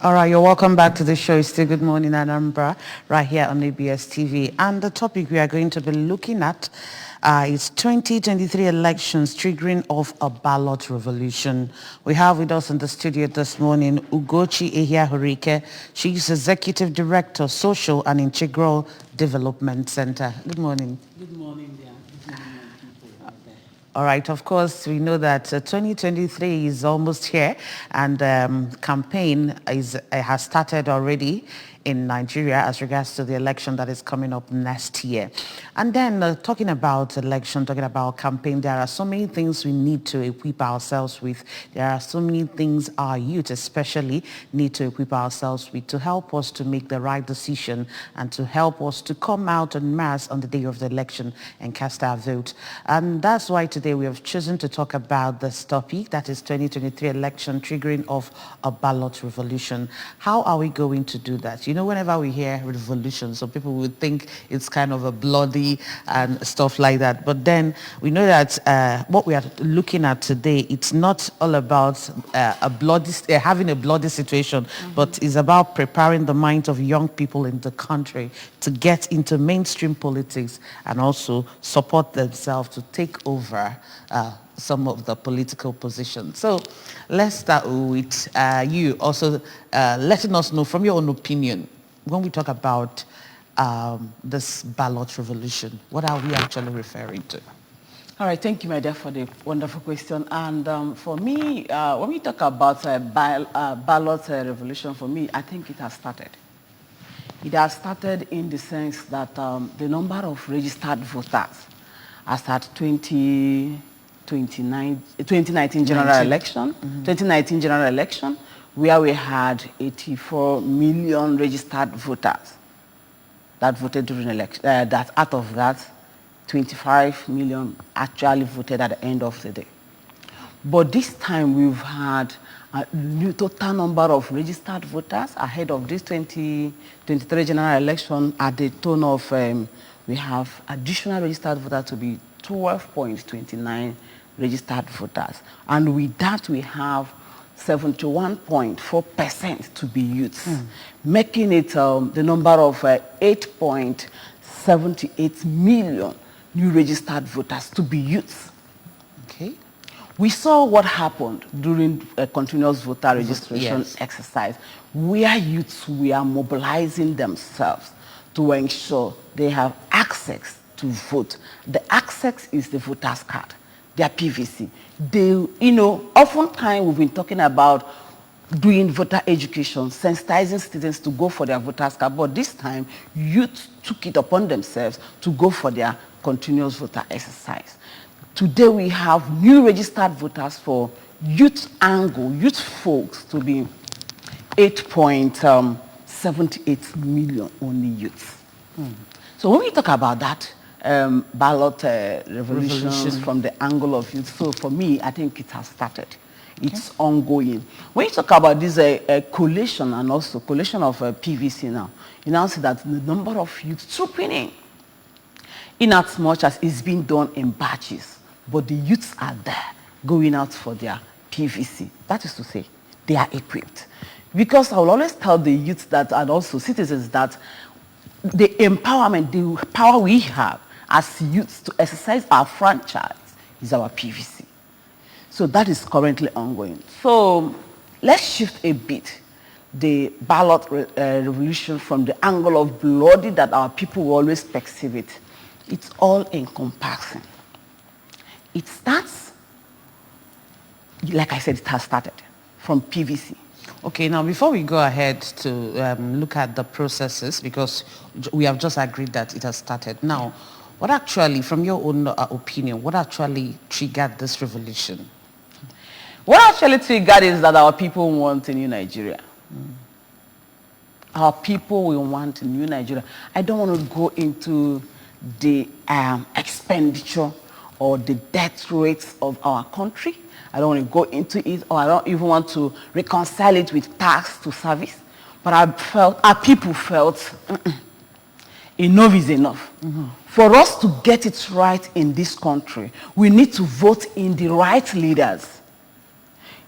All right, you're welcome back to the show. It's still Good Morning Anambra, right here on ABS TV. And the topic we are going to be looking at is 2023 elections triggering of a ballot revolution. We have with us in the studio this morning Ugochi Ehiahurike. She's Executive Director, Social and Integral Development Center. Good morning. Good morning, dear. Good morning, people out there. All right, of course, we know that 2023 is almost here, and campaign has started already in Nigeria as regards to the election that is coming up next year. And then talking about election, talking about campaign, there are so many things we need to equip ourselves with. There are so many things our youth especially need to equip ourselves with to help us to make the right decision and to help us to come out en masse on the day of the election and cast our vote. And that's why today we have chosen to talk about this topic, that is 2023 election triggering of a ballot revolution. How are we going to do that? You know, whenever we hear revolution, some people would think it's kind of a bloody and stuff like that. But then we know that what we are looking at today, it's not all about having a bloody situation, but it's about preparing the minds of young people in the country to get into mainstream politics and also support themselves to take over some of the political positions. So let's start with you also letting us know from your own opinion, when we talk about this ballot revolution, what are we actually referring to? All right, thank you, my dear, for the wonderful question. And for me, when we talk about ballot revolution, for me, I think it has started. It has started in the sense that the number of registered voters as at 2019 general election, 2019 general election, where we had 84 million registered voters that voted during election. That out of that, 25 million actually voted at the end of the day. But this time we've had a new total number of registered voters ahead of this 2023 general election at the tone of, we have additional registered voters to be 12.29 registered voters. And with that, we have 71.4% to be youths, making it the number of 8.78 million new registered voters to be youths. Okay. We saw what happened during a continuous voter registration exercise, where youths were mobilizing themselves to ensure they have access to vote. The access is the voter's card, their PVC. Oftentimes we've been talking about doing voter education, sensitizing citizens to go for their voter's card, but this time youth took it upon themselves to go for their continuous voter exercise. Today we have new registered voters for youth folks to be 8.78 million only youths. So when we talk about that ballot revolution from the angle of youth, so for me, I think it has started. It's ongoing. When you talk about this collation and also collation of PVC now, you now see that the number of youth trooping in as much as it's being done in batches, but the youths are there going out for their PVC. That is to say, they are equipped. Because I will always tell the youths that, and also citizens, that the empowerment, the power we have as youths to exercise our franchise is our PVC. So that is currently ongoing. So let's shift a bit the ballot revolution from the angle of bloody that our people will always perceive it. It's all encompassing. It starts, like I said, it has started from PVC. Okay, now before we go ahead to look at the processes, because we have just agreed that it has started. Now, what actually, from your own opinion, what actually triggered this revolution? What actually triggered is that our people want a new Nigeria. Our people will want a new Nigeria. I don't want to go into the expenditure or the death rates of our country. I don't want to go into it, or I don't even want to reconcile it with tax to service. But our people felt enough is enough. For us to get it right in this country, we need to vote in the right leaders.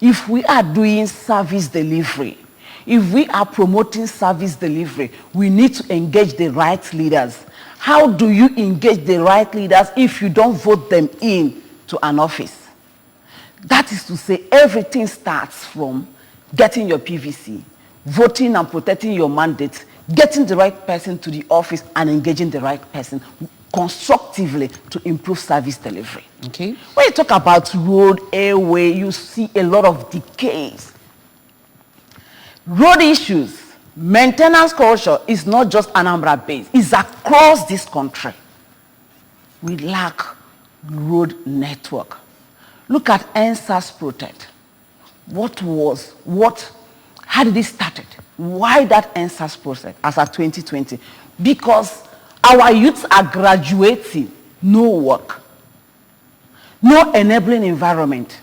If we are doing service delivery, If we are promoting service delivery, we need to engage the right leaders. How do you engage the right leaders if you don't vote them in to an office? That is to say, everything starts from getting your PVC, voting and protecting your mandate, getting the right person to the office and engaging the right person constructively to improve service delivery. Okay. When you talk about road, airway, you see a lot of decays. Road issues, maintenance culture is not just Anambra based, it's across this country. We lack road network. Look at NSAS Protect. How did it started? Why that NSAS Protect as at 2020? Because our youths are graduating, no work, no enabling environment.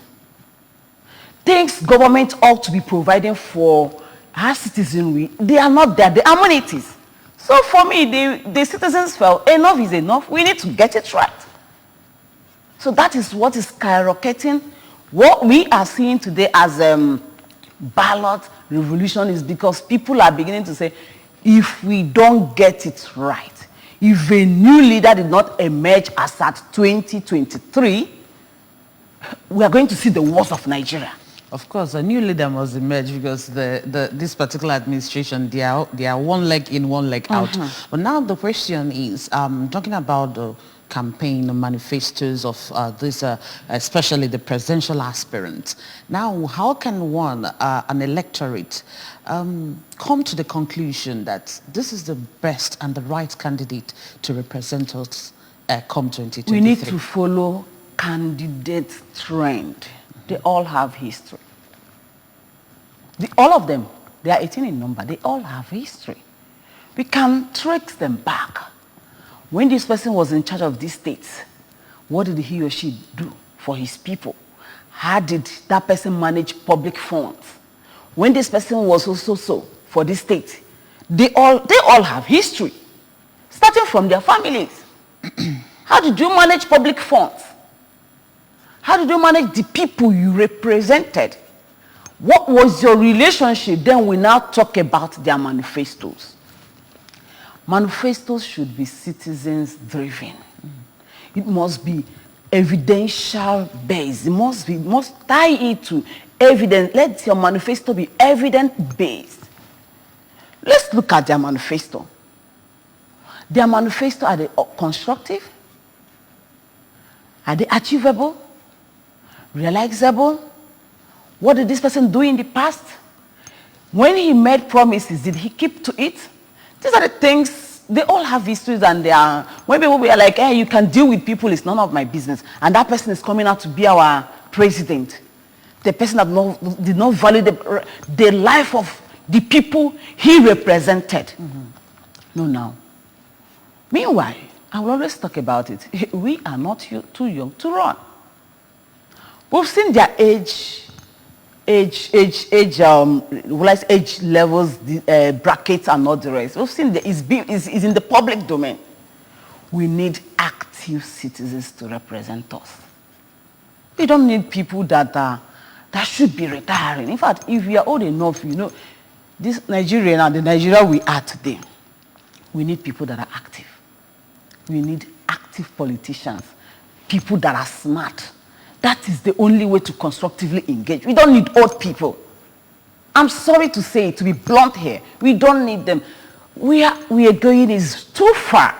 Things government ought to be providing for our citizenry, they are not there, the amenities. So for me, the citizens felt enough is enough, we need to get it right. So that is what is skyrocketing. What we are seeing today as ballot revolution is because people are beginning to say, if we don't get it right, if a new leader did not emerge as at 2023, we are going to see the worst of Nigeria. Of course, a new leader must emerge because this particular administration, they are one leg in, one leg out. But now the question is, talking about the campaign manifestos of this, especially the presidential aspirants. Now, how can one, an electorate, come to the conclusion that this is the best and the right candidate to represent us come 2023? We need to follow candidate trend. They all have history. All of them, they are 18 in number, they all have history. We can trace them back. When this person was in charge of this state, what did he or she do for his people? How did that person manage public funds? When this person was also for this state, they all have history, starting from their families. How did you manage public funds? How did you manage the people you represented? What was your relationship? Then we now talk about their manifestos. Manifestos should be citizens-driven. It must be evidential-based. It must tie it to evidence. Let your manifesto be evidence-based. Let's look at their manifesto. Their manifesto, are they constructive? Are they achievable? Realizable? What did this person do in the past? When he made promises, did he keep to it? These are the things, they all have histories, and they are, when people are like, hey, you can deal with people, it's none of my business. And that person is coming out to be our president. The person did not value the life of the people he represented. No, now. Meanwhile, I will always talk about it. We are not too young to run. We've seen their age levels, brackets, and all the rest. We've seen it's in the public domain. We need active citizens to represent us. We don't need people that should be retiring. In fact, if we are old enough, you know, this Nigeria and the Nigeria we are today, we need people that are active. We need active politicians, people that are smart. That is the only way to constructively engage. We don't need old people. I'm sorry to say, to be blunt here, we don't need them. We are going is too far.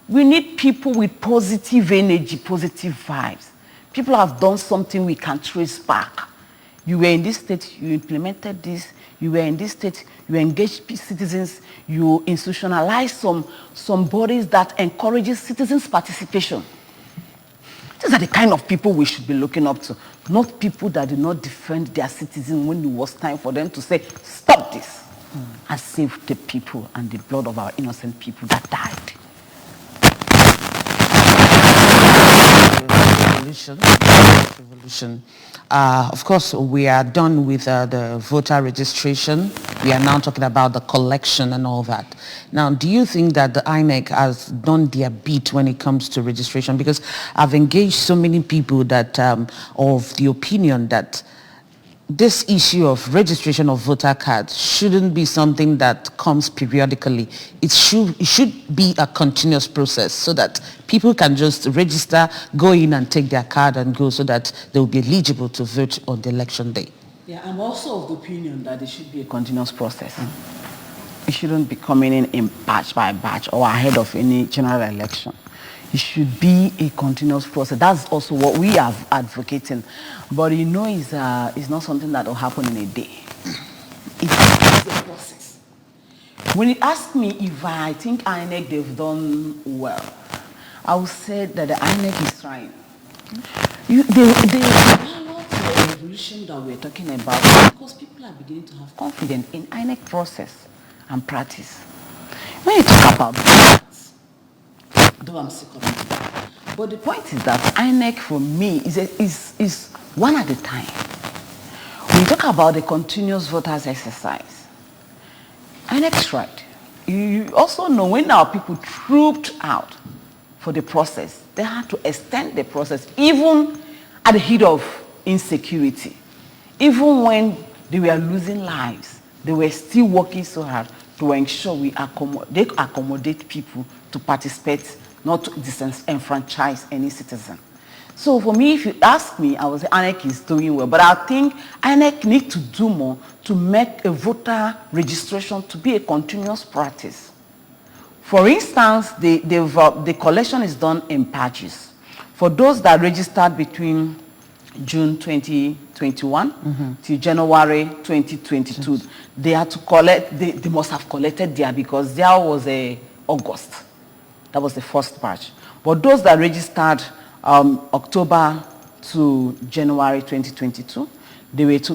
We need people with positive energy, positive vibes. People have done something we can trace back. You were in this state, you implemented this. You were in this state, you engaged citizens, you institutionalized some bodies that encourages citizens' participation. These are the kind of people we should be looking up to, not people that do not defend their citizens when it was time for them to say, stop this, and save the people and the blood of our innocent people that died. Revolution. Of course, we are done with the voter registration. We are now talking about the collection and all that. Now, do you think that the INEC has done their bit when it comes to registration? Because I've engaged so many people that of the opinion that this issue of registration of voter cards shouldn't be something that comes periodically. It should be a continuous process so that people can just register, go in and take their card and go, so that they will be eligible to vote on the election day. Yeah, I'm also of the opinion that it should be a continuous process. It shouldn't be coming in batch by batch or ahead of any general election. It should be a continuous process. That's also what we are advocating. But it's not something that will happen in a day. It's a process. When you ask me if I think INEC they've done well, I would say that the INEC is trying. The revolution that we're talking about, because people are beginning to have confidence in INEC process and practice. When you talk about ballots, though I'm sick of it, but the point is that INEC for me is one at a time. When you talk about the continuous voters exercise, INEC tried. You also know when our people trooped out for the process, they had to extend the process even at the heat of insecurity. Even when they were losing lives, they were still working so hard to ensure they accommodate people to participate, not to disenfranchise any citizen. So for me, if you ask me, I would say INEC is doing well. But I think INEC needs to do more to make a voter registration to be a continuous practice. For instance, the collection is done in batches. For those that registered between June 2021 to January 2022, they had to collect, they must have collected there because there was August. That was the first batch. But those that registered October to January 2022, they were to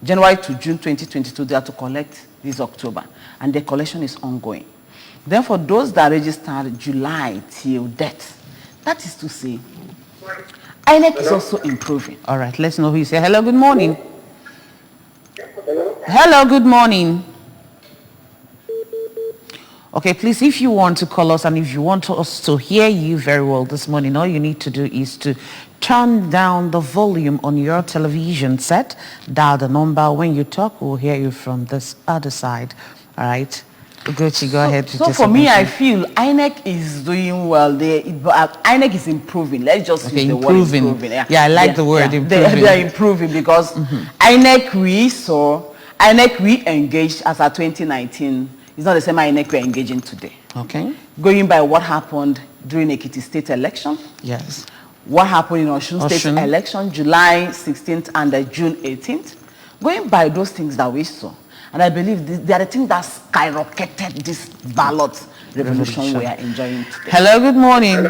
January to June 2022, they had to collect this October, and the collection is ongoing. Then for those that registered July till date, that is to say, INEC is also improving. All right, let's know who you say. Hello, good morning. Hello, good morning. Okay, please, if you want to call us and if you want us to hear you very well this morning, all you need to do is to turn down the volume on your television set, dial the number. When you talk, we'll hear you from this other side. All right? Ugochi, go ahead. So for me, I feel INEC is doing well. INEC is improving. Let's just use the word improving. Yeah, I like the word improving. They are improving because INEC we engaged as of 2019. It's not the same INEC we're engaging today. Okay. Going by what happened during Ekiti state election. Yes. What happened in Osun state election, July 16th and June 18th. Going by those things that we saw. And I believe they are the things that skyrocketed this ballot revolution we are enjoying today. Hello, good morning.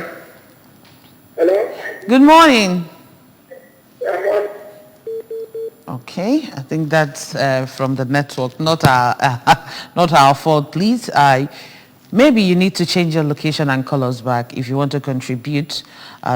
Hello? Good morning. Okay, I think that's from the network, not our fault, please. Maybe you need to change your location and call us back if you want to contribute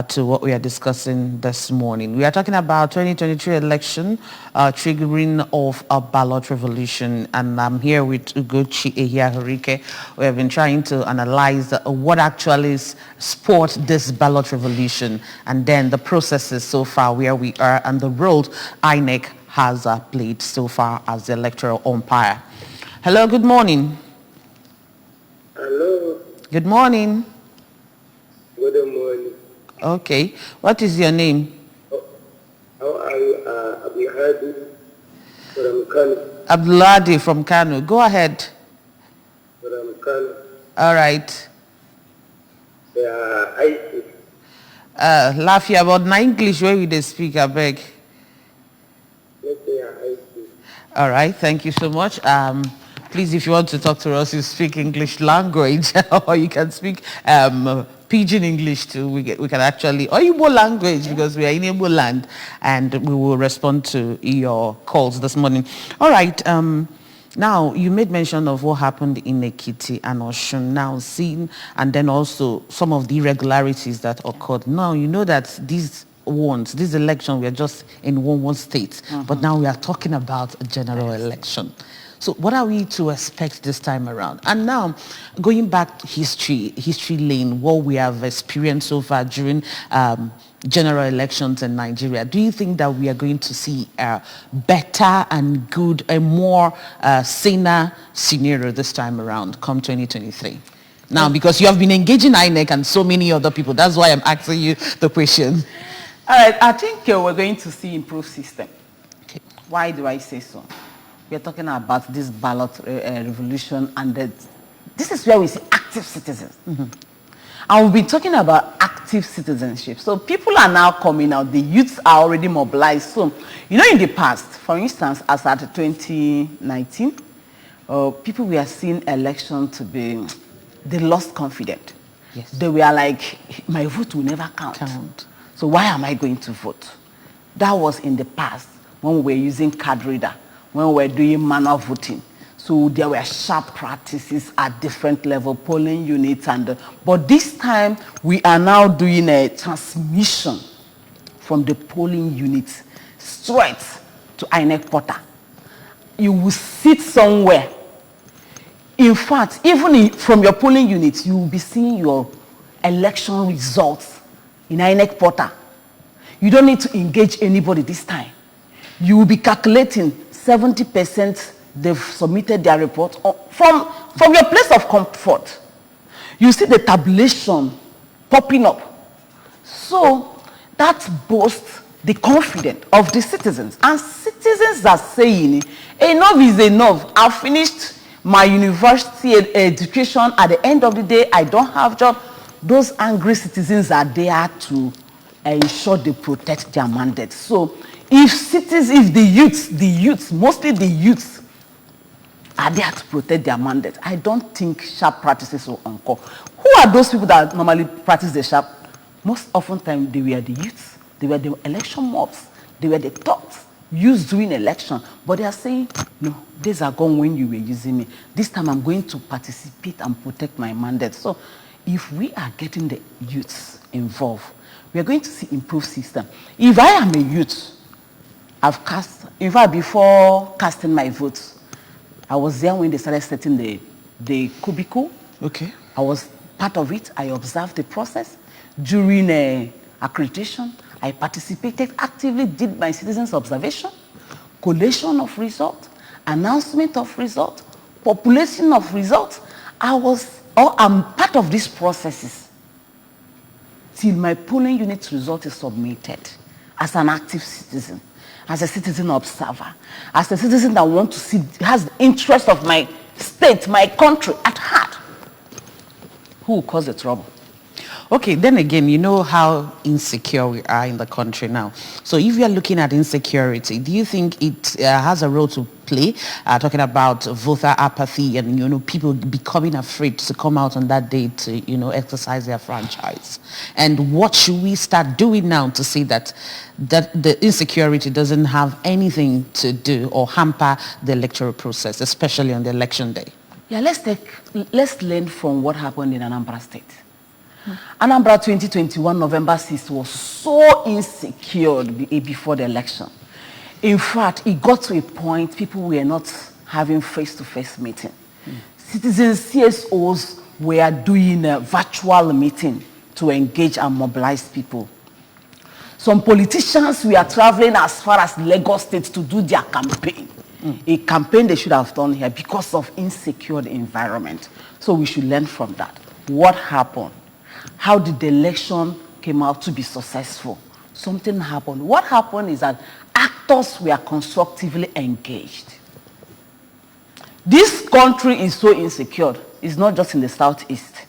to what we are discussing this morning. We are talking about 2023 election, triggering of a ballot revolution, and I'm here with Ugochi Ehiahurike. We have been trying to analyze what actually spurred this ballot revolution, and then the processes so far where we are and the role INEC has played so far as the electoral umpire. Hello, good morning. Hello. Good morning. Good morning. Okay. What is your name? How are you? Abdulhadi from Kano. Abdulhadi from Kano. Go ahead. From Kano. All right. Laugh here about my English. Where will they speak? I beg. All right. Thank you so much. Please, if you want to talk to us, you speak English language, or you can speak Pidgin English too. We can actually, or Igbo language, because we are in Igbo land, and we will respond to your calls this morning. All right. Now, you made mention of what happened in Ekiti and Osun, now seen, and then also some of the irregularities that occurred. Now, you know that this election, we are just in one state, but now we are talking about a general election. So what are we to expect this time around? And now, going back to history lane, what we have experienced so far during general elections in Nigeria, do you think that we are going to see a better and good, a more saner scenario this time around come 2023? Now, because you have been engaging INEC and so many other people, that's why I'm asking you the question. All right, I think we're going to see improved system. Okay. Why do I say so? We're talking about this ballot revolution, and this is where we see active citizens. Mm-hmm. And we've been talking about active citizenship. So people are now coming out. The youths are already mobilized. So, you know, in the past, for instance, as at 2019, people were seeing election to be, they lost confidence. Yes. They were like, my vote will never count. So why am I going to vote? That was in the past when we were using card reader, when we were doing manual voting. So there were sharp practices at different level, polling units, but this time we are now doing a transmission from the polling units straight to INEC portal. You will sit somewhere. In fact, even from your polling unit, you will be seeing your election results in INEC portal. You don't need to engage anybody this time. You will be calculating 70%. They've submitted their report from your place of comfort. You see the tabulation popping up. So that boasts the confidence of the citizens. And citizens are saying, enough is enough. I've finished my university education. At the end of the day, I don't have a job. Those angry citizens are there to ensure they protect their mandate. So if the youths, mostly the youths, are there to protect their mandate, I don't think sharp practices will occur. Who are those people that normally practice the sharp? Most often time, they were the youths. They were the election mobs. They were the thugs used during election. But they are saying, no, days are gone when you were using me. This time I'm going to participate and protect my mandate. So if we are getting the youths involved, we are going to see improved system. If I am a youth, I've cast, in fact, before casting my votes, I was there when they started setting the cubicle. Okay. I was part of it. I observed the process. During accreditation, I participated actively, did my citizens' observation, collation of results, announcement of results, population of results. I'm part of these processes till my polling unit result is submitted as an active citizen, as a citizen observer, as a citizen that wants to see, has the interest of my state, my country at heart. Who will cause the trouble? Okay, then again, you know how insecure we are in the country now. So if you're looking at insecurity, do you think it has a role to play? Talking about voter apathy and, you know, people becoming afraid to come out on that day to, you know, exercise their franchise. And what should we start doing now to see that the insecurity doesn't have anything to do or hamper the electoral process, especially on the election day? Yeah, let's learn from what happened in Anambra State. Anambra 2021, November 6th was so insecure before the election. In fact, it got to a point people were not having face-to-face meeting. Citizens, CSOs were doing a virtual meeting to engage and mobilize people. Some politicians were traveling as far as Lagos State to do their campaign. A campaign they should have done here because of insecure environment. So we should learn from that. What happened? How did the election came out to be successful? Something happened. What happened is that actors were constructively engaged. This country is so insecure. It's not just in the southeast,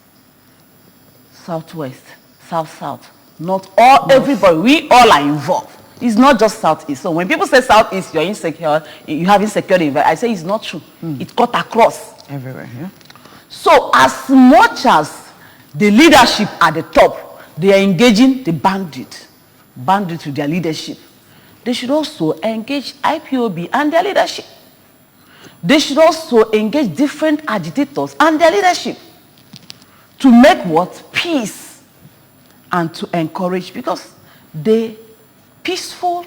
southwest, south, not all, everybody, we all are involved. It's not just southeast. So when people say southeast, you're insecure, you have insecure environment, I say it's not true. It cut across. Everywhere, yeah. So as much as the leadership at the top, they are engaging the bandit with their leadership. They should also engage IPOB and their leadership. They should also engage different agitators and their leadership to make what? Peace, and to encourage, because the peaceful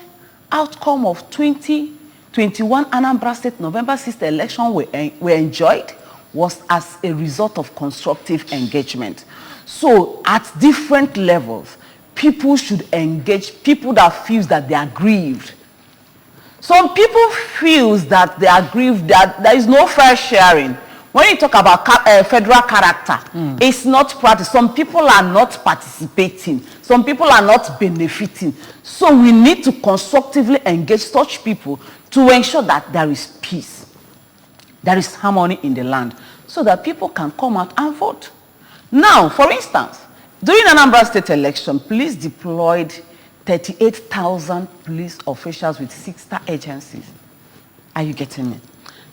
outcome of 2021 Anambra State November 6th election were enjoyed was as a result of constructive engagement. So at different levels, people should engage people that feels that they are grieved. Some people feels that they are grieved, that there is no fair sharing. When you talk about federal character, it's not practiced. Some people are not participating. Some people are not benefiting. So we need to constructively engage such people to ensure that there is peace, there is harmony in the land, so that people can come out and vote. Now, for instance, during Anambra state election, police deployed 38,000 police officials with 6 agencies. Are you getting me?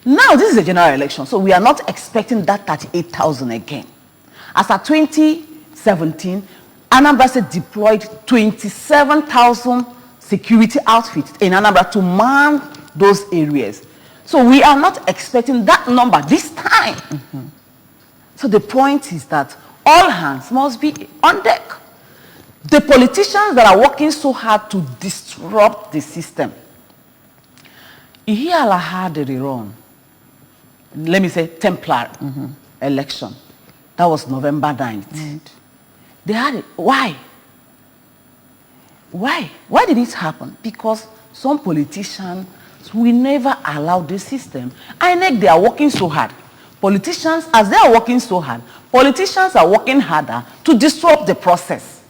Now, this is a general election, so we are not expecting that 38,000 again. As of 2017, Anambra State deployed 27,000 security outfits in Anambra to man those areas. So we are not expecting that number this time. So the point is that all hands must be on deck. The politicians that are working so hard to disrupt the system. Ihiala had a rerun. Let me say Templar election. That was November 9th. They had it. Why? Why did it happen? Because some politicians will never allow this system. INEC, they are working so hard. Politicians, as they are working so hard, politicians are working harder to disrupt the process.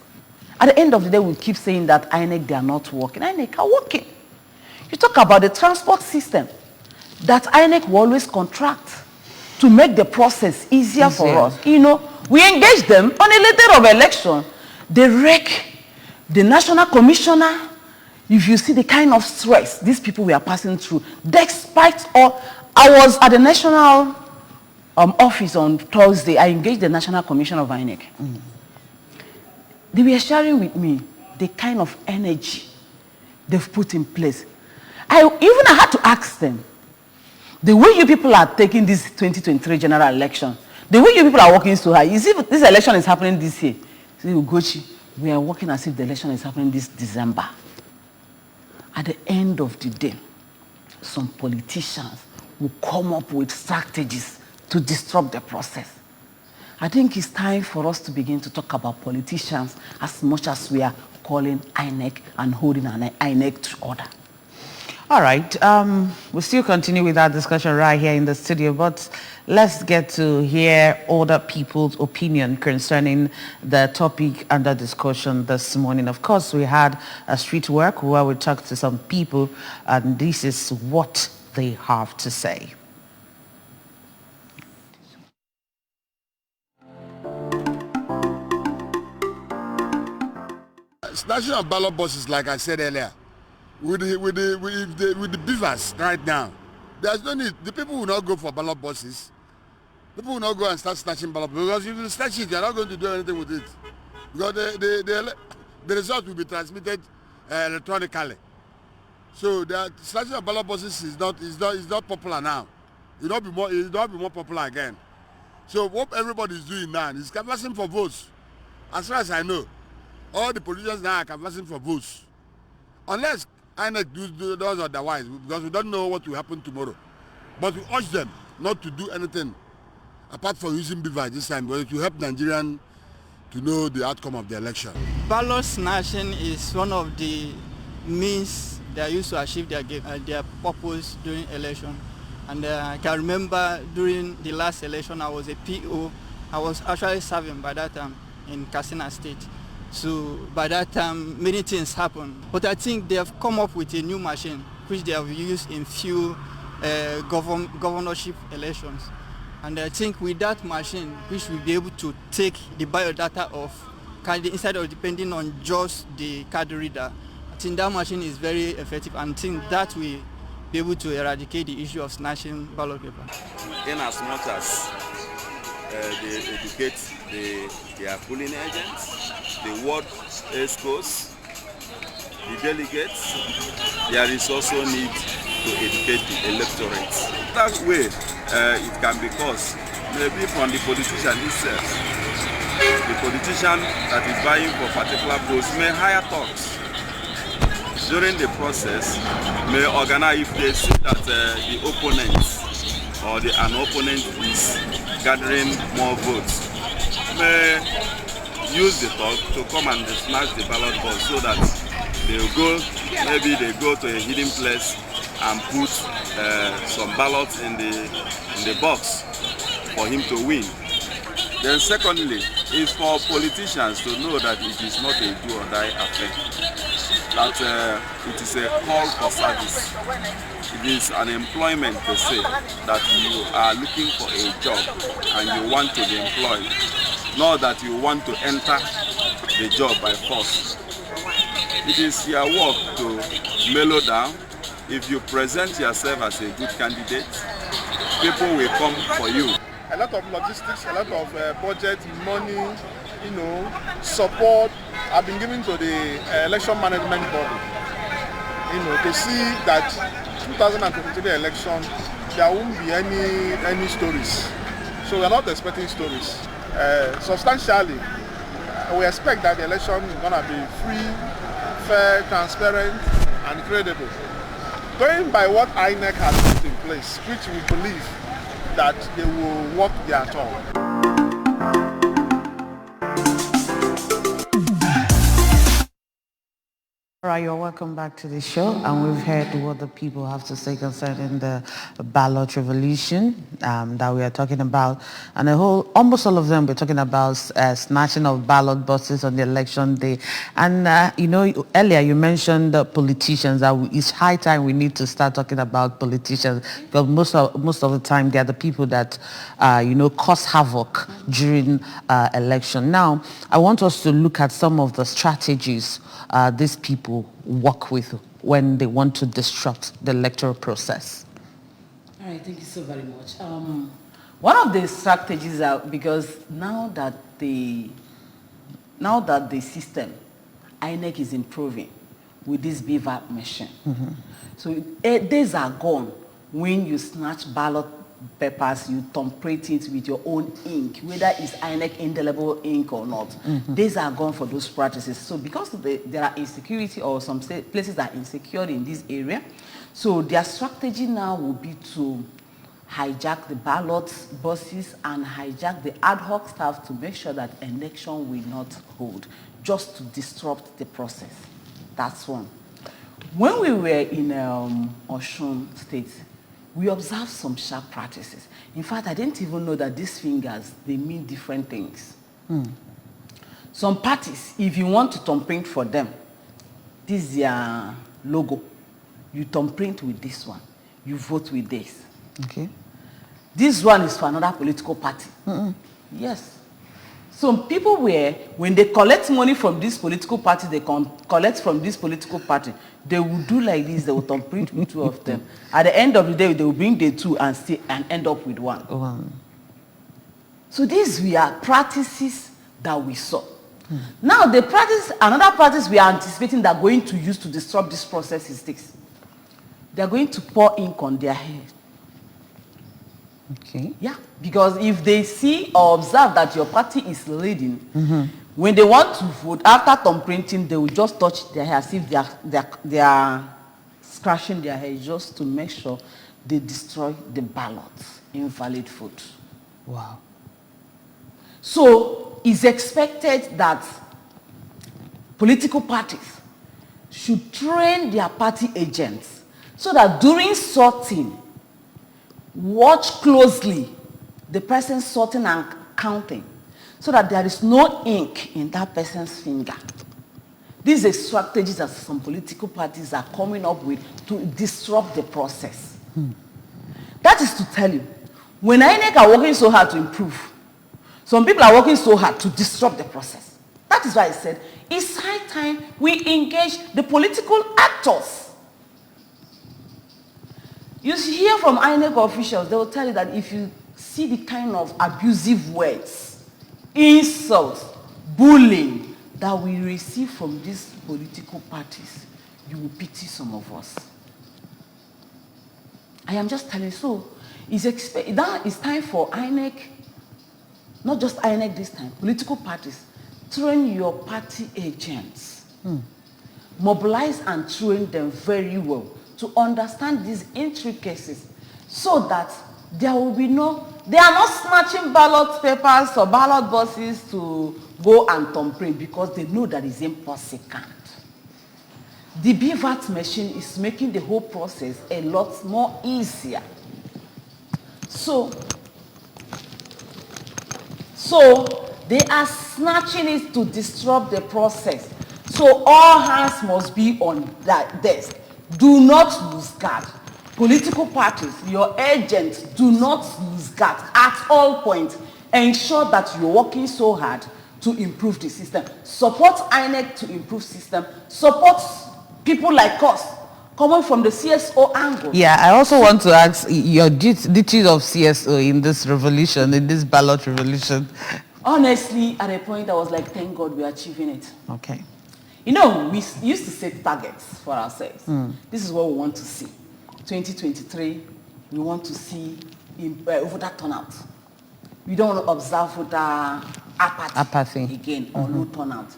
At the end of the day, we keep saying that INEC, they are not working. INEC are working. You talk about the transport system that INEC will always contract to make the process easier for us. You know, we engage them on a letter of election. They wreck the national commissioner. If you see the kind of stress these people were passing through, despite all, I was at the national office on Thursday. I engaged the national commissioner of INEC. They were sharing with me the kind of energy they've put in place. I had to ask them, the way you people are taking this 2023 general election, the way you people are working so hard, is if this election is happening this year, see, Ugochi, we are working as if the election is happening this December. At the end of the day, some politicians will come up with strategies to disrupt the process. I think it's time for us to begin to talk about politicians as much as we are calling INEC and holding an INEC to order. All right, we'll still continue with our discussion right here in the studio, but let's get to hear other people's opinion concerning the topic under discussion this morning. Of course, we had a street work where we talked to some people, and this is what they have to say. Snatching of ballot boxes, like I said earlier, with the beavers right now, there's no need. The people will not go for ballot boxes. People will not go and start snatching ballot boxes, because if you snatch it, you're not going to do anything with it, because the result will be transmitted electronically. So the snatching of ballot boxes is not popular now. It will not be more popular again. So what everybody is doing now is canvassing for votes. As far as I know, all the politicians now are canvassing for votes, unless INEC does otherwise, because we don't know what will happen tomorrow. But we urge them not to do anything apart from using beaver this time, but it will help Nigerians to know the outcome of the election. Ballot snatching is one of the means they used to achieve their purpose during election. And I can remember during the last election, I was a PO. I was actually serving by that time in Katsina State. So by that time, many things happened. But I think they have come up with a new machine, which they have used in few governorship elections. And I think with that machine, which will be able to take the biodata of candidate instead of depending on just the card reader, I think that machine is very effective, and I think that will be able to eradicate the issue of snatching ballot paper. In as much as they educate their polling agents, the ward escorts, the delegates, there is also need to educate the electorate. That way, it can be caused maybe from the politician himself. The politician that is vying for particular post may hire thugs. During the process, may organize, if they see that the opponent or an opponent is gathering more votes, may use the thug to come and snatch the ballot box so that maybe they go to a hidden place and put some ballots in the box for him to win. Then secondly, is for politicians to know that it is not a do or die affair. That it is a call for service. It is an employment per se, that you are looking for a job and you want to be employed, not that you want to enter the job by force. It is your work to mellow down. If you present yourself as a good candidate, people will come for you. A lot of logistics, a lot of budget, money, support have been given to the election management body, to see that 2023 election, there won't be any stories. So we are not expecting stories. Substantially, we expect that the election is going to be free, fair, transparent, and credible. Going by what INEC has put in place, which we believe that they will work their turn. All right, you're welcome back to the show, and we've heard what the people have to say concerning the ballot revolution that we are talking about, and almost all of them we're talking about snatching of ballot boxes on the election day. And earlier you mentioned the politicians, that it's high time we need to start talking about politicians, because most of the time they're the people that cause havoc during election. Now, I want us to look at some of the strategies these people work with when they want to disrupt the electoral process. All right, thank you so very much. One of the strategies are, because now that the system, INEC, is improving with this BVAP machine. So days are gone when you snatch ballot papers, you thumbprint it with your own ink, whether it's INEC indelible ink or not. Days are gone for those practices. So because there are insecurity, or some places are insecure in this area, so their strategy now will be to hijack the ballot buses and hijack the ad hoc staff to make sure that election will not hold, just to disrupt the process. That's one. When we were in Osun State, we observed some sharp practices. In fact, I didn't even know that these fingers, they mean different things. Some parties, if you want to thumbprint for them, this is their logo. You thumbprint with this one. You vote with this. Okay. This one is for another political party. Yes. Some people when they collect money from this political party, they collect from this political party, they will do like this, they will thumbprint with two of them. At the end of the day, they will bring the two and end up with one. So these were practices that we saw. Now another practice we are anticipating that are going to use to disrupt this process is this. They are going to pour ink on their hair. Okay. Yeah, because if they see or observe that your party is leading, when they want to vote, after thumbprinting, they will just touch their hair as if they are scratching their hair, just to make sure they destroy the ballots, invalid vote. Wow. So it's expected that political parties should train their party agents so that during sorting, watch closely the person sorting and counting, so that there is no ink in that person's finger. These are strategies that some political parties are coming up with to disrupt the process. That is to tell you, when INEC are working so hard to improve, some people are working so hard to disrupt the process. That is why I said it's high time we engage the political actors. You hear from INEC officials, they will tell you that if you see the kind of abusive words, insults, bullying that we receive from these political parties, you will pity some of us. I am just telling you, so that it's time for INEC, not just INEC this time, political parties, train your party agents. Mobilize and train them very well to understand these intricacies, so that there will be no they are not snatching ballot papers or ballot boxes to go and thumbprint because they know that it's impossible. The BVAT machine is making the whole process a lot more easier. So they are snatching it to disrupt the process. So all hands must be on that desk. Do not lose guard. Political parties, your agents, do not lose guard at all points. Ensure that you're working so hard to improve the system. Support INEC to improve system. Support people like us coming from the CSO angle. Yeah, I also want to ask your duties of CSO in this revolution, in this ballot revolution. Honestly, at a point I was like, thank God we're achieving it. Okay. You know, we used to set targets for ourselves. This is what we want to see. 2023, we want to see voter turnout. We don't want to observe voter apathy again or no turnout.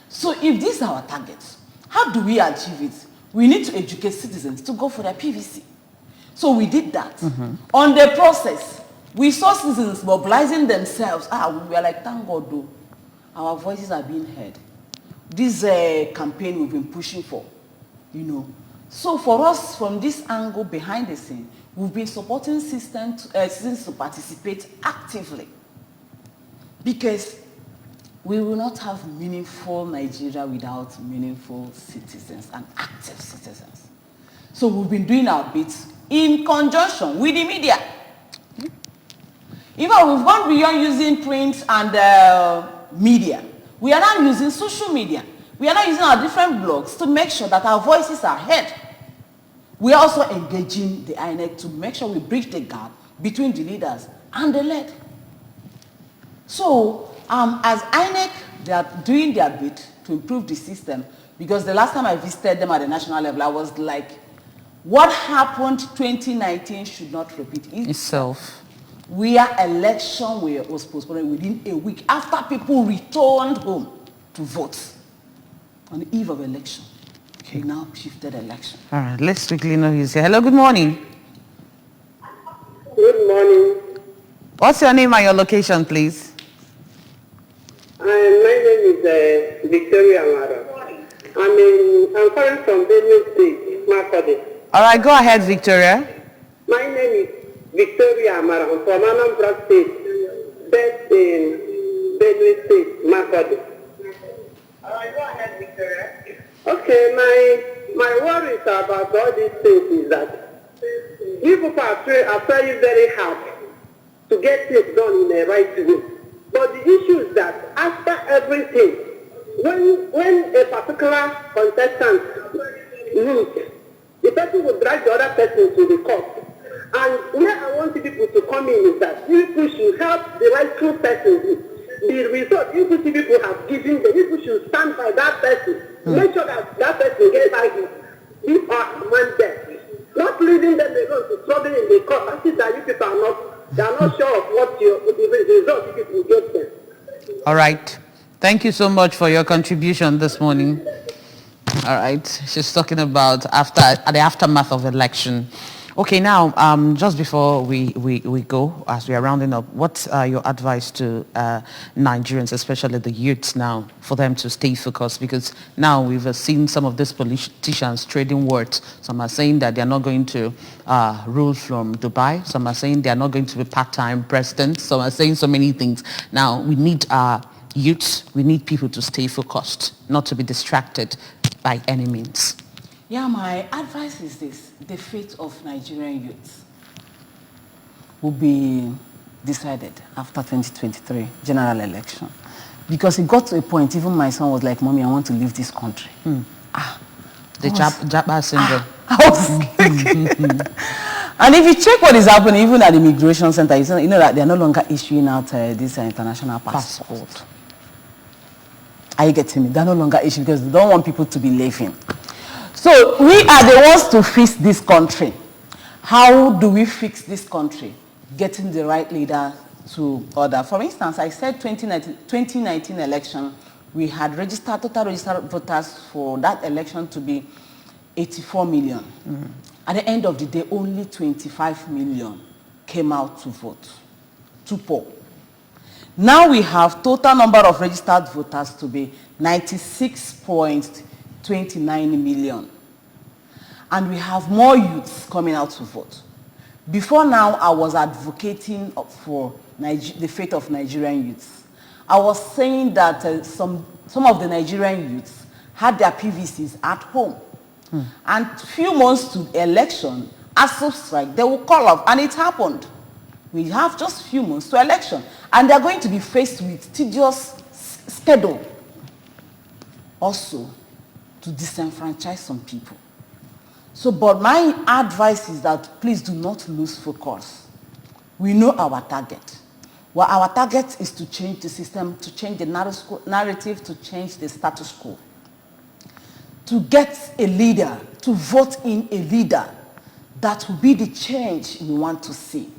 So if these are our targets, how do we achieve it? We need to educate citizens to go for their PVC. So we did that. On the process, we saw citizens mobilizing themselves. We were like, thank God, though, our voices are being heard. This campaign we've been pushing for, you know. So for us, from this angle behind the scene, we've been supporting citizens to participate actively. Because we will not have meaningful Nigeria without meaningful citizens and active citizens. So we've been doing our bits in conjunction with the media. In fact, we've gone beyond using print and media. We are now using social media. We are now using our different blogs to make sure that our voices are heard. We are also engaging the INEC to make sure we bridge the gap between the leaders and the led. So, as INEC, they are doing their bit to improve the system, because the last time I visited them at the national level, I was like, what happened 2019 should not repeat itself. Where election was postponed within a week after people returned home to vote on the eve of election. Okay. We now shifted election. All right, let's quickly know who's here. Hello, good morning. Good morning. What's your name and your location, please? My name is Victoria Amara. I'm calling from Benue State, Makode. All right, go ahead, Victoria. My name is Victoria Amara. I'm from Anambra State, based in Benue State, Makode. All right, go ahead, Victoria. Okay, my worries about all these things is that people are trying very hard to get things done in the right way. But the issue is that after everything, when a particular contestant loses, the person will drag the other person to the court. And where I want people to come in is that people should help the rightful person. The result people have given, the people should stand by that person. Make sure that that person gets back his or her death. Not leaving them alone to trouble in the court. I see that you people are not sure of what the result you people get them. All right. Thank you so much for your contribution this morning. All right. She's talking about the aftermath of election. Okay, now, just before we go, as we are rounding up, what's your advice to Nigerians, especially the youths now, for them to stay focused? Because now we've seen some of these politicians trading words. Some are saying that they're not going to rule from Dubai. Some are saying they're not going to be part-time presidents. Some are saying so many things. Now, we need youths, we need people to stay focused, not to be distracted by any means. Yeah, my advice is this. The fate of Nigerian youths will be decided after 2023 general election. Because it got to a point, even my son was like, Mommy, I want to leave this country. The Japa syndrome. I was And if you check what is happening, even at the immigration center, you know that they are no longer issuing out this international passport. Are you getting me? They are no longer issuing because they don't want people to be living. So we are the ones to fix this country. How do we fix this country? Getting the right leader to order. For instance, I said 2019 election, we had total registered voters for that election to be 84 million. At the end of the day, only 25 million came out to vote. stupor. Now we have total number of registered voters to be 96.29 million. And we have more youths coming out to vote. Before now, I was advocating for the fate of Nigerian youths. I was saying that some of the Nigerian youths had their PVCs at home. And few months to election, ASU strike, they will call off, and it happened. We have just few months to election, and they're going to be faced with tedious schedule. Also, to disenfranchise some people. So, but my advice is that please do not lose focus. We know our target. Well, our target is to change the system, to change the narrative, to change the status quo. To get a leader, to vote in a leader that will be the change we want to see.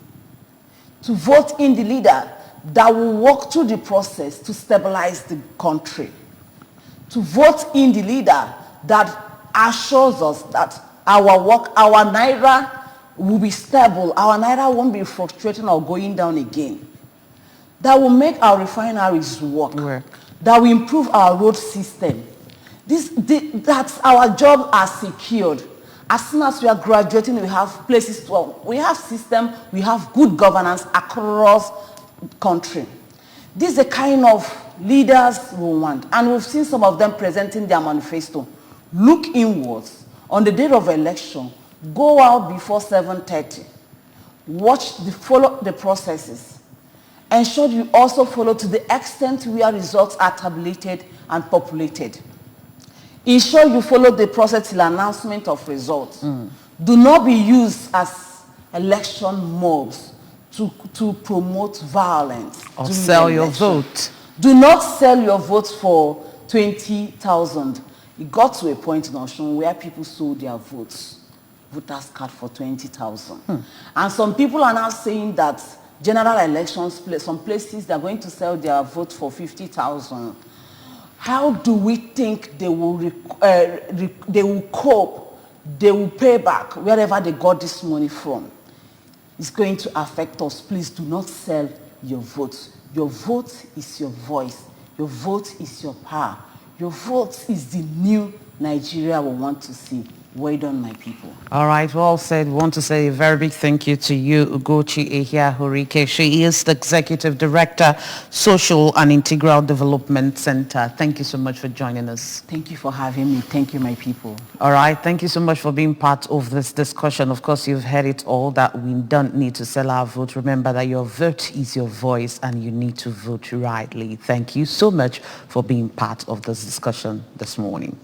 To vote in the leader that will walk through the process to stabilize the country. To vote in the leader that assures us that our naira will be stable, our naira won't be fluctuating or going down again. That will make our refineries work. That will improve our road system. That's our job are secured. As soon as we are graduating, we have places to, we have system, we have good governance across the country. This is the kind of leaders we want. And we've seen some of them presenting their manifesto. Look inwards. On the day of election, go out before 7:30. Follow the processes. Ensure you also follow to the extent where results are tabulated and populated. Ensure you follow the process till announcement of results. Do not be used as election mobs to promote violence. Or sell your vote. Do not sell your vote for 20,000. It got to a point in Osun where people sold their votes, voters card for 20,000. And some people are now saying that general elections, some places they're going to sell their vote for 50,000. How do we think they will cope, they will pay back wherever they got this money from? It's going to affect us. Please do not sell your vote. Your vote is your voice. Your vote is your power. Your vote is the new Nigeria we want to see. Well done, my people. All right, well said. We want to say a very big thank you to you, Ugochi Ehiahurike. She is the Executive Director, Social and Integral Development Center. Thank you so much for joining us. Thank you for having me. Thank you, my people. All right, thank you so much for being part of this discussion. Of course, you've heard it all, that we don't need to sell our vote. Remember that your vote is your voice and you need to vote rightly. Thank you so much for being part of this discussion this morning.